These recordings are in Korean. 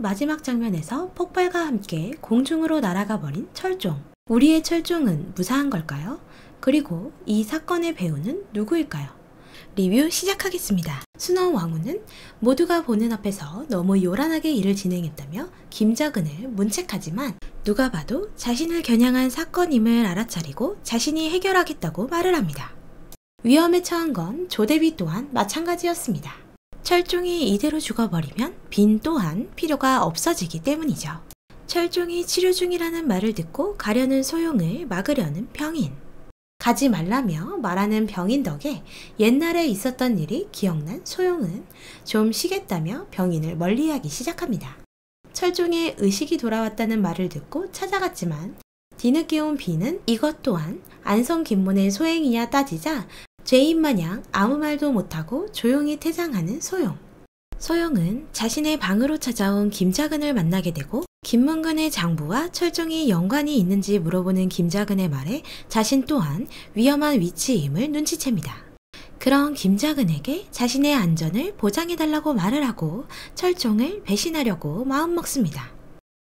마지막 장면에서 폭발과 함께 공중으로 날아가 버린 철종. 우리의 철종은 무사한 걸까요? 그리고 이 사건의 배우는 누구일까요? 리뷰 시작하겠습니다. 순원왕후는 모두가 보는 앞에서 너무 요란하게 일을 진행했다며 김자근을 문책하지만 누가 봐도 자신을 겨냥한 사건임을 알아차리고 자신이 해결하겠다고 말을 합니다. 위험에 처한 건 조대비 또한 마찬가지였습니다. 철종이 이대로 죽어버리면 빈 또한 필요가 없어지기 때문이죠. 철종이 치료 중이라는 말을 듣고 가려는 소용을 막으려는 병인. 가지 말라며 말하는 병인 덕에 옛날에 있었던 일이 기억난 소용은 좀 쉬겠다며 병인을 멀리하기 시작합니다. 철종의 의식이 돌아왔다는 말을 듣고 찾아갔지만 뒤늦게 온 비는 이것 또한 안성김문의 소행이냐 따지자 죄인마냥 아무 말도 못하고 조용히 퇴장하는 소용. 소용은 자신의 방으로 찾아온 김자근을 만나게 되고 김문근의 장부와 철종이 연관이 있는지 물어보는 김자근의 말에 자신 또한 위험한 위치임을 눈치챕니다. 그런 김자근에게 자신의 안전을 보장해달라고 말을 하고 철종을 배신하려고 마음먹습니다.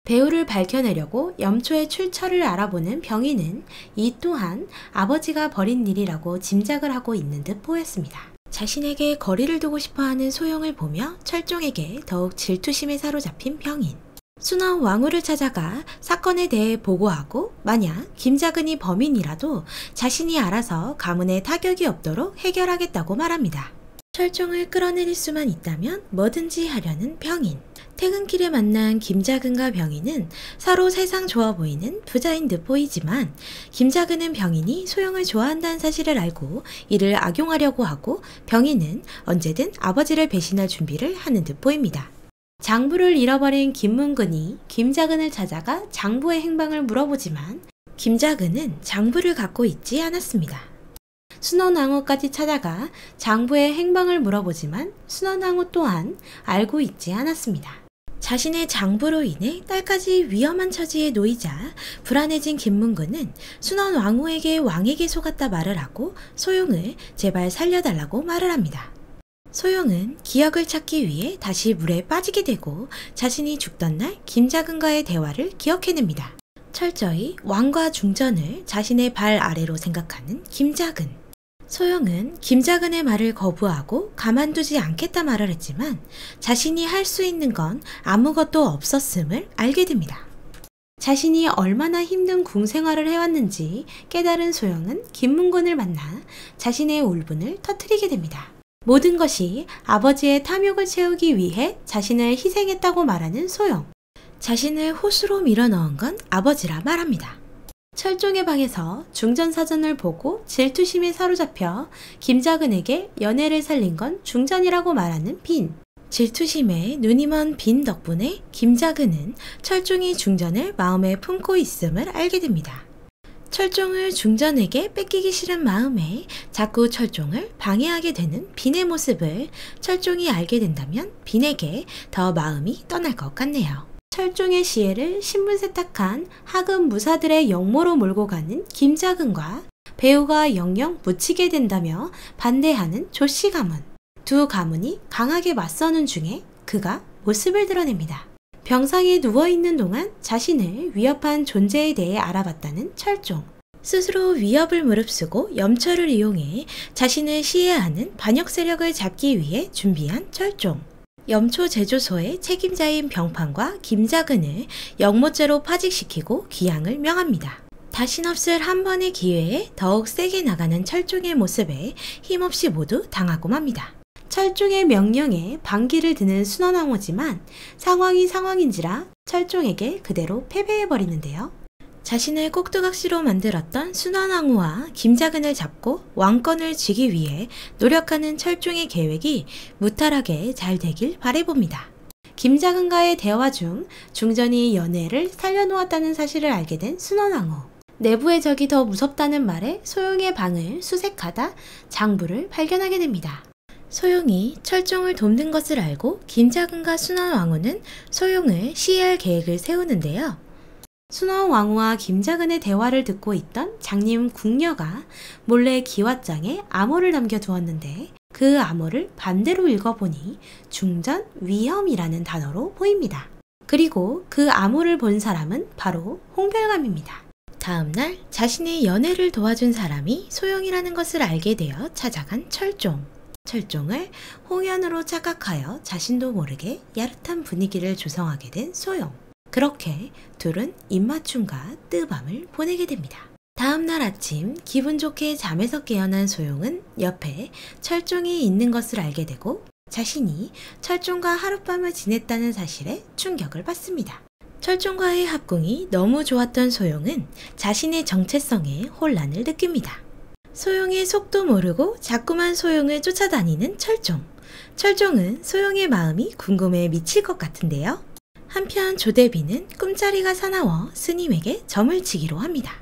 배우를 밝혀내려고 염초의 출처를 알아보는 병인은 이 또한 아버지가 벌인 일이라고 짐작을 하고 있는 듯 보였습니다. 자신에게 거리를 두고 싶어하는 소용을 보며 철종에게 더욱 질투심에 사로잡힌 병인. 순원왕후를 찾아가 사건에 대해 보고하고 만약 김자근이 범인이라도 자신이 알아서 가문에 타격이 없도록 해결하겠다고 말합니다. 철종을 끌어내릴 수만 있다면 뭐든지 하려는 병인. 퇴근길에 만난 김자근과 병인은 서로 세상 좋아 보이는 부자인 듯 보이지만 김자근은 병인이 소용을 좋아한다는 사실을 알고 이를 악용하려고 하고 병인은 언제든 아버지를 배신할 준비를 하는 듯 보입니다. 장부를 잃어버린 김문근이 김자근을 찾아가 장부의 행방을 물어보지만 김자근은 장부를 갖고 있지 않았습니다. 순원왕후까지 찾아가 장부의 행방을 물어보지만 순원왕후 또한 알고 있지 않았습니다. 자신의 장부로 인해 딸까지 위험한 처지에 놓이자 불안해진 김문근은 순원왕후에게 왕에게 속았다 말을 하고 소용을 제발 살려달라고 말을 합니다. 소용은 기억을 찾기 위해 다시 물에 빠지게 되고 자신이 죽던 날 김자근과의 대화를 기억해냅니다. 철저히 왕과 중전을 자신의 발 아래로 생각하는 김자근. 소용은 김자근의 말을 거부하고 가만두지 않겠다 말을 했지만 자신이 할 수 있는 건 아무것도 없었음을 알게 됩니다. 자신이 얼마나 힘든 궁생활을 해왔는지 깨달은 소용은 김문근을 만나 자신의 울분을 터뜨리게 됩니다. 모든 것이 아버지의 탐욕을 채우기 위해 자신을 희생했다고 말하는 소용. 자신을 호수로 밀어넣은 건 아버지라 말합니다. 철종의 방에서 중전사전을 보고 질투심에 사로잡혀 김자근에게 연애를 살린 건 중전이라고 말하는 빈. 질투심에 눈이 먼 빈 덕분에 김자근은 철종이 중전을 마음에 품고 있음을 알게 됩니다. 철종을 중전에게 뺏기기 싫은 마음에 자꾸 철종을 방해하게 되는 빈의 모습을 철종이 알게 된다면 빈에게 더 마음이 떠날 것 같네요. 철종의 시해를 신분세탁한 하급 무사들의 역모로 몰고 가는 김자근과 배우가 영영 묻히게 된다며 반대하는 조씨 가문. 두 가문이 강하게 맞서는 중에 그가 모습을 드러냅니다. 병상에 누워있는 동안 자신을 위협한 존재에 대해 알아봤다는 철종. 스스로 위협을 무릅쓰고 염초를 이용해 자신을 시해하는 반역 세력을 잡기 위해 준비한 철종. 염초 제조소의 책임자인 병판과 김자근을 역모죄로 파직시키고 귀양을 명합니다. 다신 없을 한 번의 기회에 더욱 세게 나가는 철종의 모습에 힘없이 모두 당하고 맙니다. 철종의 명령에 반기를 드는 순원왕후지만 상황이 상황인지라 철종에게 그대로 패배해버리는데요. 자신을 꼭두각시로 만들었던 순원왕후와 김자근을 잡고 왕권을 쥐기 위해 노력하는 철종의 계획이 무탈하게 잘 되길 바라봅니다. 김자근과의 대화 중 중전이 연애를 살려놓았다는 사실을 알게 된 순원왕후. 내부의 적이 더 무섭다는 말에 소용의 방을 수색하다 장부를 발견하게 됩니다. 소용이 철종을 돕는 것을 알고 김자근과 순원왕후는 소용을 시해할 계획을 세우는데요. 순원왕후와 김자근의 대화를 듣고 있던 장님 궁녀가 몰래 기왓장에 암호를 남겨두었는데 그 암호를 반대로 읽어보니 중전 위험이라는 단어로 보입니다. 그리고 그 암호를 본 사람은 바로 홍별감입니다. 다음날 자신의 연애를 도와준 사람이 소용이라는 것을 알게 되어 찾아간 철종. 철종을 홍연으로 착각하여 자신도 모르게 야릇한 분위기를 조성하게 된 소용. 그렇게 둘은 입맞춤과 뜨밤을 보내게 됩니다. 다음날 아침 기분 좋게 잠에서 깨어난 소용은 옆에 철종이 있는 것을 알게 되고 자신이 철종과 하룻밤을 지냈다는 사실에 충격을 받습니다. 철종과의 합궁이 너무 좋았던 소용은 자신의 정체성에 혼란을 느낍니다. 소용의 속도 모르고 자꾸만 소용을 쫓아다니는 철종. 철종은 소용의 마음이 궁금해 미칠 것 같은데요. 한편 조대비는 꿈자리가 사나워 스님에게 점을 치기로 합니다.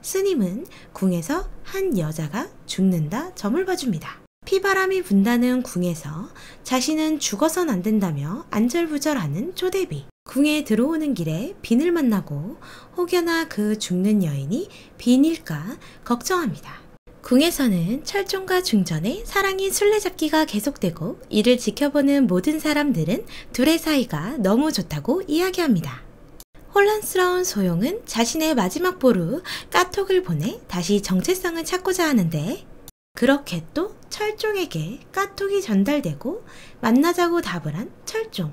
스님은 궁에서 한 여자가 죽는다 점을 봐줍니다. 피바람이 분다는 궁에서 자신은 죽어선 안 된다며 안절부절하는 조대비. 궁에 들어오는 길에 빈을 만나고 혹여나 그 죽는 여인이 빈일까 걱정합니다. 궁에서는 철종과 중전의 사랑이 술래잡기가 계속되고 이를 지켜보는 모든 사람들은 둘의 사이가 너무 좋다고 이야기합니다. 혼란스러운 소용은 자신의 마지막 보루 까톡을 보내 다시 정체성을 찾고자 하는데 그렇게 또 철종에게 까톡이 전달되고 만나자고 답을 한 철종.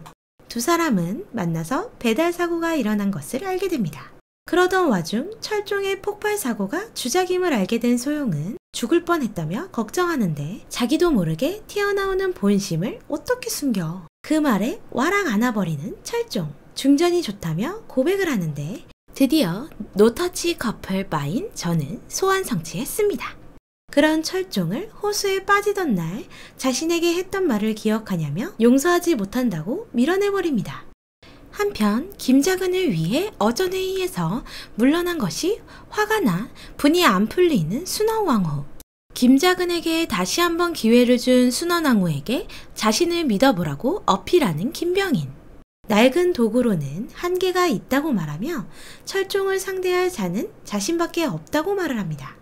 두 사람은 만나서 배달 사고가 일어난 것을 알게 됩니다. 그러던 와중 철종의 폭발 사고가 주작임을 알게 된 소용은 죽을 뻔했다며 걱정하는데 자기도 모르게 튀어나오는 본심을 어떻게 숨겨. 그 말에 와락 안아버리는 철종. 중전이 좋다며 고백을 하는데 드디어 노터치 커플 바인 저는 소원 성취했습니다. 그런 철종을 호수에 빠지던 날 자신에게 했던 말을 기억하냐며 용서하지 못한다고 밀어내버립니다. 한편 김자근을 위해 어전회의에서 물러난 것이 화가 나 분이 안 풀리는 순원왕후. 김자근에게 다시 한번 기회를 준 순원왕후에게 자신을 믿어보라고 어필하는 김병인. 낡은 도구로는 한계가 있다고 말하며 철종을 상대할 자는 자신밖에 없다고 말을 합니다.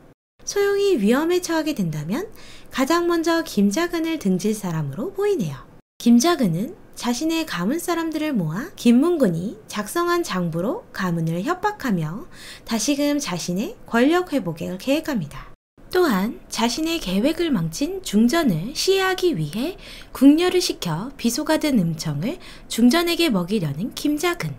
소용이 위험에 처하게 된다면 가장 먼저 김자근을 등질 사람으로 보이네요. 김자근은 자신의 가문 사람들을 모아 김문군이 작성한 장부로 가문을 협박하며 다시금 자신의 권력 회복을 계획합니다. 또한 자신의 계획을 망친 중전을 시해하기 위해 궁녀를 시켜 비소가 든 음청을 중전에게 먹이려는 김자근.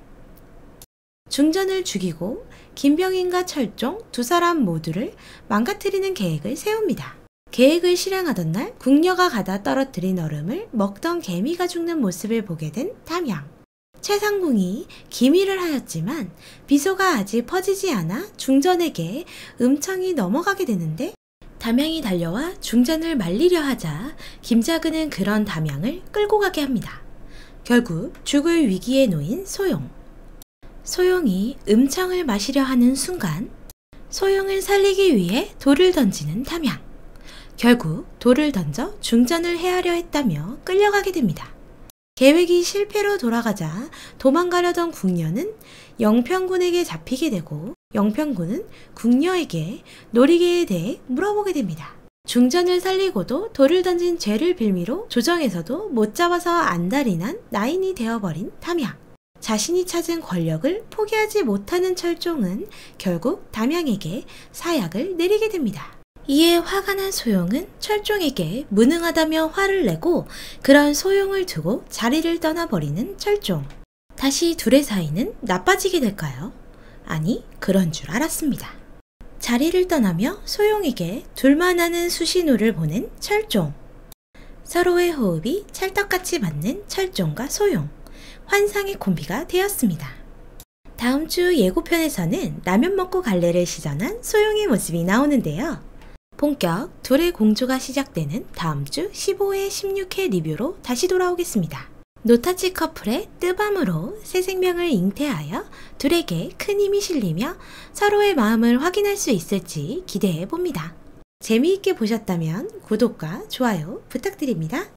중전을 죽이고 김병인과 철종 두 사람 모두를 망가뜨리는 계획을 세웁니다. 계획을 실행하던 날 궁녀가 가다 떨어뜨린 얼음을 먹던 개미가 죽는 모습을 보게 된 담양. 최상궁이 기밀을 하였지만 비소가 아직 퍼지지 않아 중전에게 음청이 넘어가게 되는데 담양이 달려와 중전을 말리려 하자 김자근은 그런 담양을 끌고 가게 합니다. 결국 죽을 위기에 놓인 소용. 소용이 음청을 마시려 하는 순간 소용을 살리기 위해 돌을 던지는 담양. 결국 돌을 던져 중전을 해하려 했다며 끌려가게 됩니다. 계획이 실패로 돌아가자 도망가려던 궁녀는 영평군에게 잡히게 되고 영평군은 궁녀에게 놀이개에 대해 물어보게 됩니다. 중전을 살리고도 돌을 던진 죄를 빌미로 조정에서도 못 잡아서 안달이 난 나인이 되어버린 담양. 자신이 찾은 권력을 포기하지 못하는 철종은 결국 담양에게 사약을 내리게 됩니다. 이에 화가 난 소용은 철종에게 무능하다며 화를 내고 그런 소용을 두고 자리를 떠나버리는 철종. 다시 둘의 사이는 나빠지게 될까요? 아니, 그런 줄 알았습니다. 자리를 떠나며 소용에게 둘만 아는 수신호를 보낸 철종. 서로의 호흡이 찰떡같이 맞는 철종과 소용. 환상의 콤비가 되었습니다. 다음 주 예고편에서는 라면 먹고 갈래를 시전한 소용의 모습이 나오는데요. 본격 둘의 공조가 시작되는 다음 주 15회, 16회 리뷰로 다시 돌아오겠습니다. 노타치 커플의 뜨밤으로 새 생명을 잉태하여 둘에게 큰 힘이 실리며 서로의 마음을 확인할 수 있을지 기대해 봅니다. 재미있게 보셨다면 구독과 좋아요 부탁드립니다.